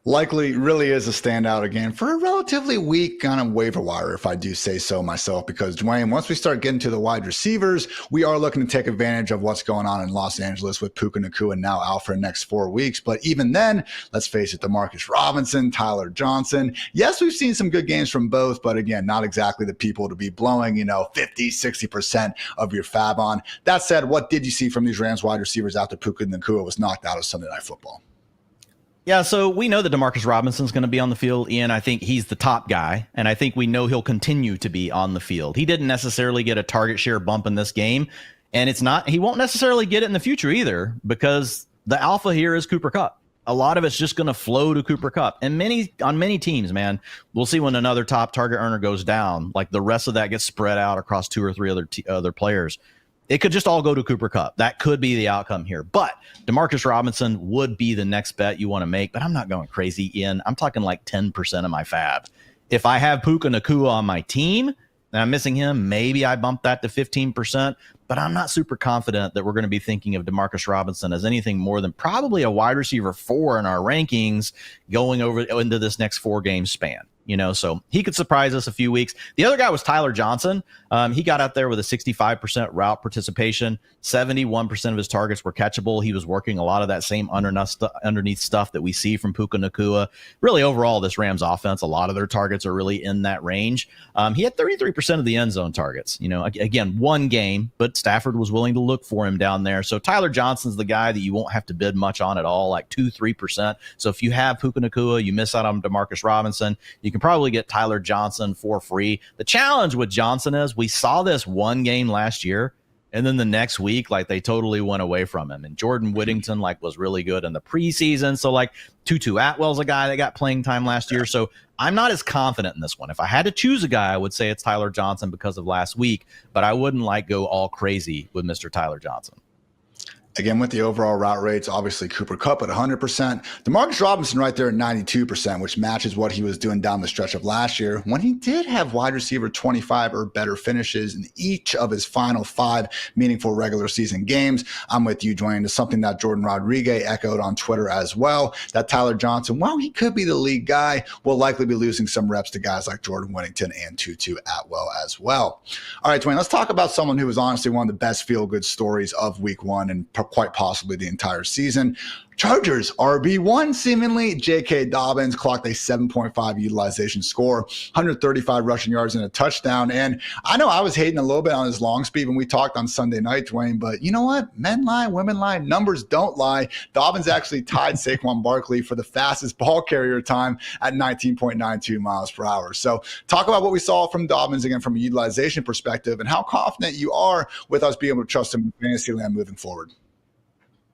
Likely really is a standout again for a relatively weak kind of waiver wire, if I do say so myself, because Dwain, once we start getting to the wide receivers, we are looking to take advantage of what's going on in Los Angeles with Puka Nacua and now out for the next 4 weeks. But even then, let's face it, Demarcus Robinson, Tyler Johnson. Yes, we've seen some good games from both, but again, not exactly the people to be blowing, 50, 60% of your FAAB on. That said, what did you see from these Rams wide receivers after Puka Nacua was knocked out of Sunday Night Football? Yeah, so we know that Demarcus Robinson's going to be on the field, Ian. I think he's the top guy, and I think we know he'll continue to be on the field. He didn't necessarily get a target share bump in this game, and he won't necessarily get it in the future either, because the alpha here is Cooper Kupp. A lot of it's just going to flow to Cooper Kupp. And on many teams, man, we'll see when another top target earner goes down, like the rest of that gets spread out across 2 or 3 other players. It could just all go to Cooper Kupp. That could be the outcome here. But Demarcus Robinson would be the next bet you want to make. But I'm not going crazy, Ian. I'm talking like 10% of my FAAB. If I have Puka Nacua on my team and I'm missing him, maybe I bump that to 15%. But I'm not super confident that we're going to be thinking of Demarcus Robinson as anything more than probably a wide receiver 4 in our rankings going over into this next 4-game span. So he could surprise us a few weeks. The other guy was Tyler Johnson. He got out there with a 65% route participation. 71% of his targets were catchable. He was working a lot of that same underneath stuff that we see from Puka Nacua. Really, overall, this Rams offense, a lot of their targets are really in that range. He had 33% of the end zone targets. Again, 1 game, but Stafford was willing to look for him down there. So Tyler Johnson's the guy that you won't have to bid much on at all, like 2-3%. So if you have Puka Nacua, you miss out on Demarcus Robinson, you can probably get Tyler Johnson for free. The challenge with Johnson is we saw this 1 game last year, and then the next week, they totally went away from him. And Jordan Whittington, was really good in the preseason. So, Tutu Atwell's a guy that got playing time last year. So I'm not as confident in this one. If I had to choose a guy, I would say it's Tyler Johnson because of last week, but I wouldn't go all crazy with Mr. Tyler Johnson. Again, with the overall route rates, obviously Cooper Kupp at 100%. Demarcus Robinson right there at 92%, which matches what he was doing down the stretch of last year when he did have wide receiver 25 or better finishes in each of his final 5 meaningful regular season games. I'm with you, Dwain. It's something that Jordan Rodriguez echoed on Twitter as well, that Tyler Johnson, while he could be the lead guy, will likely be losing some reps to guys like Jordan Whittington and Tutu Atwell as well. All right, Dwain, let's talk about someone who was honestly one of the best feel-good stories of week 1 and quite possibly the entire season. Chargers RB1 seemingly. J.K. Dobbins clocked a 7.5 utilization score, 135 rushing yards and a touchdown. And I know I was hating a little bit on his long speed when we talked on Sunday night, Dwain, but you know what? Men lie, women lie, numbers don't lie. Dobbins actually tied Saquon Barkley for the fastest ball carrier time at 19.92 miles per hour. So talk about what we saw from Dobbins again from a utilization perspective and how confident you are with us being able to trust him in fantasy land moving forward.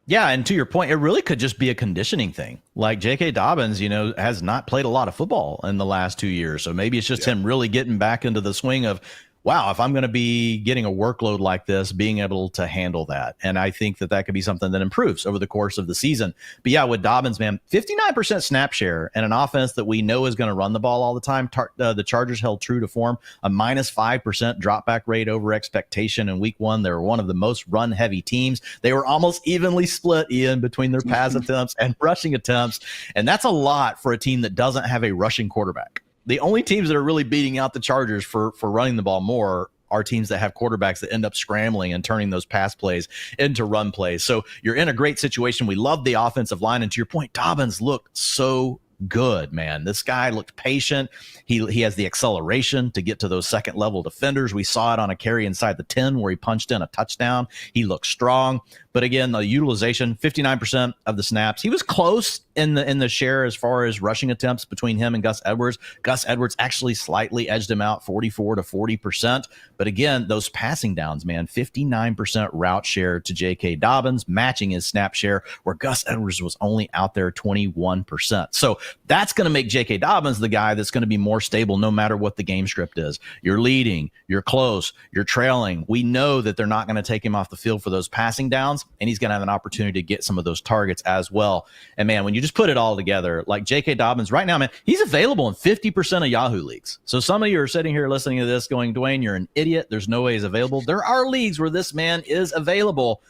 Yeah, and to your point, it really could just be a conditioning thing. J.K. Dobbins, has not played a lot of football in the last 2 years. So maybe it's just him really getting back into the swing of, wow, if I'm going to be getting a workload like this, being able to handle that. And I think that could be something that improves over the course of the season. But yeah, with Dobbins, man, 59% snap share and an offense that we know is going to run the ball all the time. The Chargers held true to form, a -5% drop back rate over expectation in week 1. They were one of the most run heavy teams. They were almost evenly split, Ian, between their pass attempts and rushing attempts. And that's a lot for a team that doesn't have a rushing quarterback. The only teams that are really beating out the Chargers for running the ball more are teams that have quarterbacks that end up scrambling and turning those pass plays into run plays. So you're in a great situation. We love the offensive line. And to your point, Dobbins looked so good, man. This guy looked patient. He has the acceleration to get to those second level defenders. We saw it on a carry inside the 10 where he punched in a touchdown. He looked strong. But again, the utilization, 59% of the snaps. He was close in the share as far as rushing attempts between him and Gus Edwards. Gus Edwards actually slightly edged him out 44 to 40%. But again, those passing downs, man, 59% route share to J.K. Dobbins, matching his snap share, where Gus Edwards was only out there 21%. So that's going to make J.K. Dobbins the guy that's going to be more stable no matter what the game script is. You're leading, you're close, you're trailing. We know that they're not going to take him off the field for those passing downs, and he's going to have an opportunity to get some of those targets as well. And man, when you just put it all together, like J.K. Dobbins right now, man, he's available in 50% of Yahoo leagues. So some of you are sitting here listening to this going, Dwayne, you're an idiot. There's no way he's available. There are leagues where this man is available.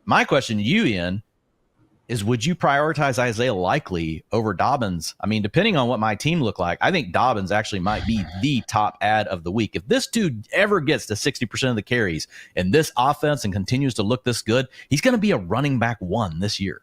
My question to you, Ian, is would you prioritize Isaiah Likely over Dobbins? I mean, depending on what my team look like, I think Dobbins actually might be the top ad of the week. If this dude ever gets to 60% of the carries in this offense and continues to look this good, he's going to be a running back one this year.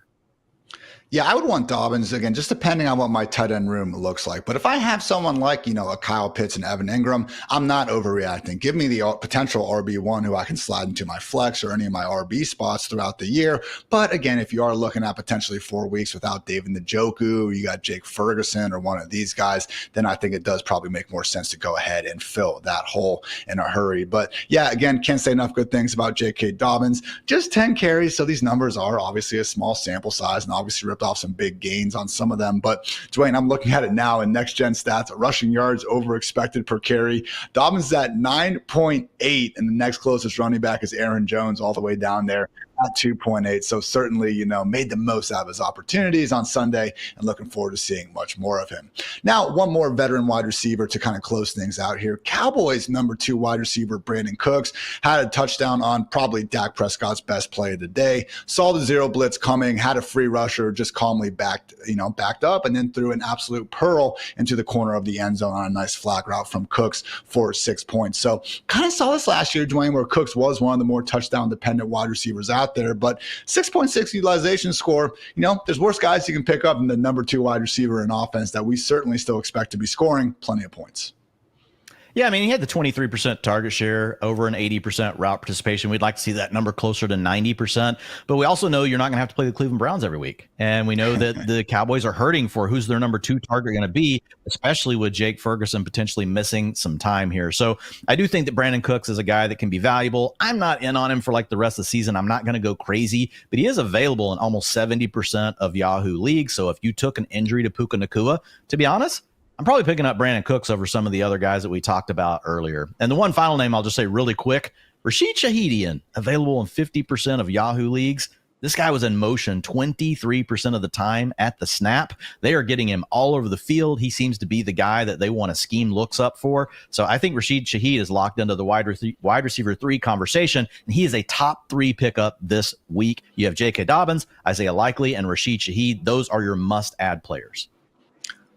Yeah, I would want Dobbins, again, just depending on what my tight end room looks like. But if I have someone like, a Kyle Pitts and Evan Ingram, I'm not overreacting. Give me the potential RB1 who I can slide into my flex or any of my RB spots throughout the year. But again, if you are looking at potentially 4 weeks without David Njoku, you got Jake Ferguson or one of these guys, then I think it does probably make more sense to go ahead and fill that hole in a hurry. But yeah, again, can't say enough good things about J.K. Dobbins. Just 10 carries, so these numbers are obviously a small sample size and obviously ripped off some big gains on some of them. But Dwain, I'm looking at it now in next gen stats, rushing yards over expected per carry. Dobbins is at 9.8, and the next closest running back is Aaron Jones, all the way down there at 2.8. So certainly, made the most out of his opportunities on Sunday, and looking forward to seeing much more of him. Now, one more veteran wide receiver to kind of close things out here. Cowboys number 2 wide receiver Brandon Cooks had a touchdown on probably Dak Prescott's best play of the day. Saw the zero blitz coming, had a free rusher, just calmly backed up, and then threw an absolute pearl into the corner of the end zone on a nice flag route from Cooks for 6 points. So kind of saw this last year, Dwayne, where Cooks was one of the more touchdown dependent wide receivers out there, but 6.6 utilization score, there's worse guys you can pick up than the number 2 wide receiver in offense that we certainly still expect to be scoring plenty of points. Yeah, I mean, he had the 23% target share, over an 80% route participation. We'd like to see that number closer to 90%. But we also know you're not going to have to play the Cleveland Browns every week. And we know that the Cowboys are hurting for who's their number 2 target going to be, especially with Jake Ferguson potentially missing some time here. So I do think that Brandon Cooks is a guy that can be valuable. I'm not in on him for like the rest of the season. I'm not going to go crazy, but he is available in almost 70% of Yahoo leagues. So if you took an injury to Puka Nacua, to be honest, I'm probably picking up Brandon Cooks over some of the other guys that we talked about earlier. And the one final name I'll just say really quick, Rashid Shaheed, available in 50% of Yahoo leagues. This guy was in motion 23% of the time at the snap. They are getting him all over the field. He seems to be the guy that they want to scheme looks up for. So I think Rashid Shaheed is locked into the wide receiver 3 conversation, and he is a top 3 pickup this week. You have J.K. Dobbins, Isaiah Likely, and Rashid Shaheed. Those are your must-add players.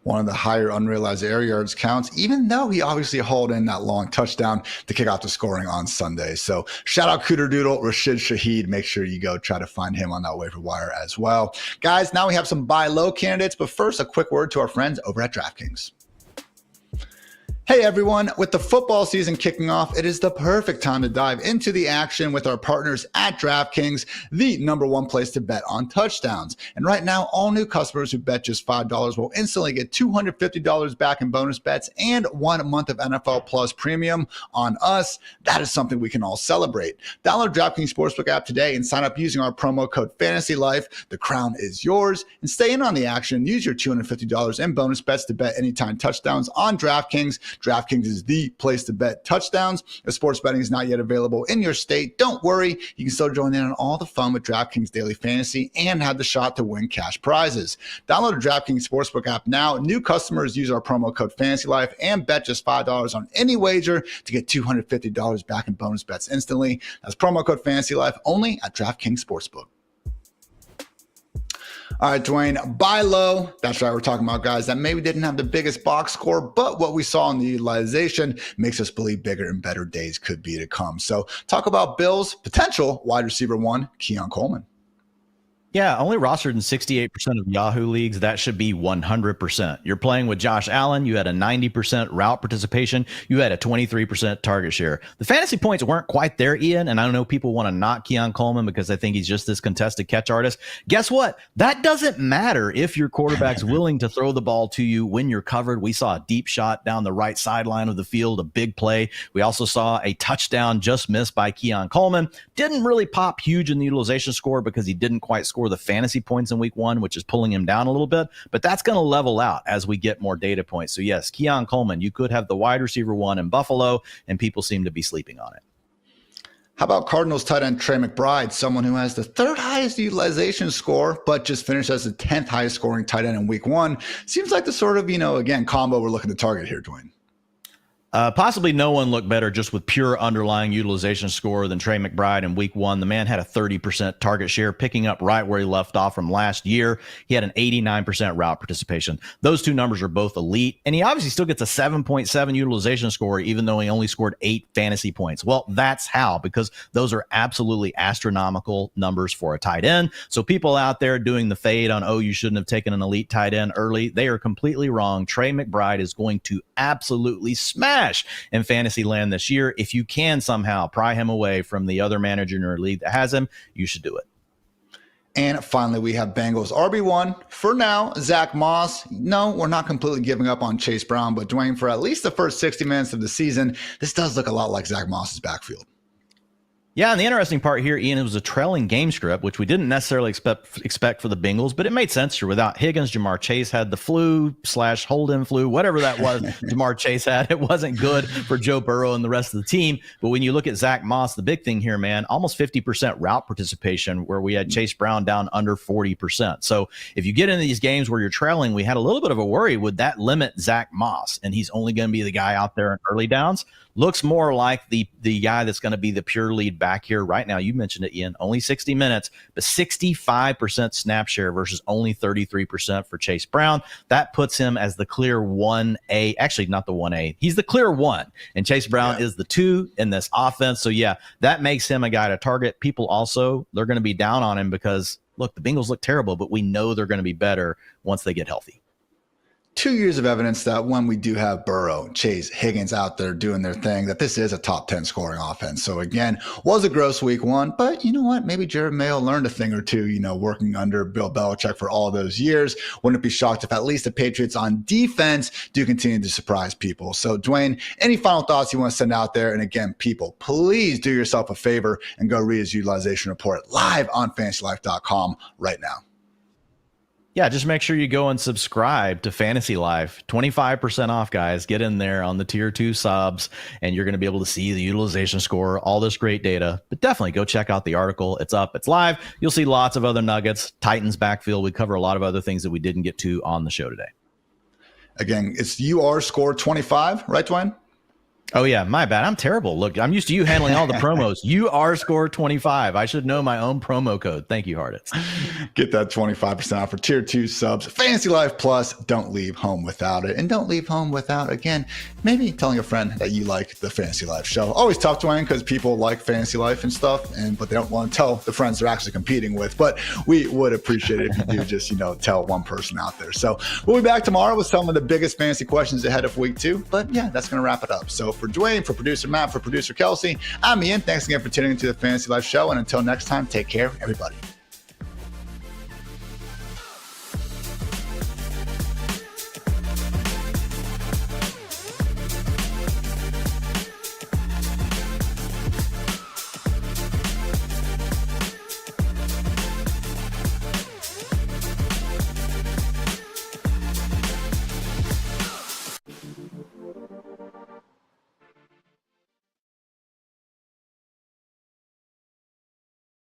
One of the higher unrealized air yards counts, even though he obviously hauled in that long touchdown to kick off the scoring on Sunday. So shout out Cooter Doodle, Rashid Shaheed. Make sure you go try to find him on that waiver wire as well. Guys, now we have some buy low candidates, but first a quick word to our friends over at DraftKings. Hey everyone, with the football season kicking off, it is the perfect time to dive into the action with our partners at DraftKings, the number 1 place to bet on touchdowns. And right now, all new customers who bet just $5 will instantly get $250 back in bonus bets and 1 month of NFL Plus premium on us. That is something we can all celebrate. Download DraftKings Sportsbook app today and sign up using our promo code FANTASYLIFE. The crown is yours. And stay in on the action. Use your $250 in bonus bets to bet anytime touchdowns on DraftKings. DraftKings is the place to bet touchdowns. If sports betting is not yet available in your state, don't worry. You can still join in on all the fun with DraftKings Daily Fantasy and have the shot to win cash prizes. Download the DraftKings Sportsbook app now. New customers use our promo code FANTASYLIFE and bet just $5 on any wager to get $250 back in bonus bets instantly. That's promo code FANTASYLIFE only at DraftKings Sportsbook. All right, Dwayne, buy low. That's right. We're talking about guys that maybe didn't have the biggest box score, but what we saw in the utilization makes us believe bigger and better days could be to come. So talk about Bills' potential wide receiver 1, Keon Coleman. Yeah, only rostered in 68% of Yahoo leagues. That should be 100%. You're playing with Josh Allen. You had a 90% route participation. You had a 23% target share. The fantasy points weren't quite there, Ian, and I know people want to knock Keon Coleman because they think he's just this contested catch artist. Guess what? That doesn't matter if your quarterback's willing to throw the ball to you when you're covered. We saw a deep shot down the right sideline of the field, a big play. We also saw a touchdown just missed by Keon Coleman. Didn't really pop huge in the utilization score because he didn't quite score score the fantasy points in week 1, which is pulling him down a little bit, but that's going to level out as we get more data points. So yes, Keon Coleman, you could have the wide receiver 1 in Buffalo, and people seem to be sleeping on it. How about Cardinals tight end Trey McBride, someone who has the 3rd highest utilization score, but just finished as the 10th highest scoring tight end in week 1? Seems like the sort of, again, combo we're looking to target here, Dwain. Possibly no one looked better just with pure underlying utilization score than Trey McBride in week 1. The man had a 30% target share, picking up right where he left off from last year. He had an 89% route participation. Those two numbers are both elite, and he obviously still gets a 7.7 utilization score, even though he only scored 8 fantasy points. Well, that's how, because those are absolutely astronomical numbers for a tight end. So people out there doing the fade on, oh, you shouldn't have taken an elite tight end early, they are completely wrong. Trey McBride is going to absolutely smash in fantasy land this year. If you can somehow pry him away from the other manager in your league that has him, you should do it. And finally, we have Bengals RB1 for now, Zach Moss. No, we're not completely giving up on Chase Brown, but Dwain, for at least the first 60 minutes of the season, this does look a lot like Zach Moss's backfield. Yeah, and the interesting part here, Ian, it was a trailing game script, which we didn't necessarily expect for the Bengals, but it made sense. Without Higgins, Jamar Chase had the flu/hold-in flu, whatever that was Jamar Chase had. It wasn't good for Joe Burrow and the rest of the team. But when you look at Zach Moss, the big thing here, man, almost 50% route participation, where we had Chase Brown down under 40%. So if you get into these games where you're trailing, we had a little bit of a worry. Would that limit Zach Moss? And he's only going to be the guy out there in early downs. Looks more like the guy that's going to be the pure lead back here right now. You mentioned it, Ian, only 60 minutes, but 65% snap share versus only 33% for Chase Brown. That puts him as the clear 1A. Actually, not the 1A. He's the clear 1, and Chase Brown is the 2 in this offense. So, yeah, that makes him a guy to target. People also, they're going to be down on him because, look, the Bengals look terrible, but we know they're going to be better once they get healthy. 2 years of evidence that when we do have Burrow, Chase, Higgins out there doing their thing, that this is a top 10 scoring offense. So again, was a gross week 1, but you know what? Maybe Jared Mayo learned a thing or two, working under Bill Belichick for all those years. Wouldn't be shocked if at least the Patriots on defense do continue to surprise people. So Dwain, any final thoughts you want to send out there? And again, people, please do yourself a favor and go read his utilization report live on FantasyLife.com right now. Yeah, just make sure you go and subscribe to Fantasy Life. 25% off, guys. Get in there on the tier 2 subs, and you're going to be able to see the utilization score, all this great data. But definitely go check out the article. It's up. It's live. You'll see lots of other nuggets. Titans backfield. We cover a lot of other things that we didn't get to on the show today. Again, it's UR score 25, right, Dwain? Oh, yeah, my bad. I'm terrible. Look, I'm used to you handling all the promos. You are score 25. I should know my own promo code. Thank you, Hartitz. Get that 25% off for tier 2 subs. Fantasy Life Plus. Don't leave home without it. And don't leave home without, again, maybe telling a friend that you like the Fantasy Life show. Always tough, Dwain, because people like Fantasy Life and stuff, but they don't want to tell the friends they're actually competing with. But we would appreciate it if you do just, tell one person out there. So we'll be back tomorrow with some of the biggest fantasy questions ahead of week 2. But yeah, that's going to wrap it up. So for Dwain, for producer Matt, for producer Kelsey, I'm Ian. Thanks again for tuning into the Fantasy Life show. And until next time, take care, everybody.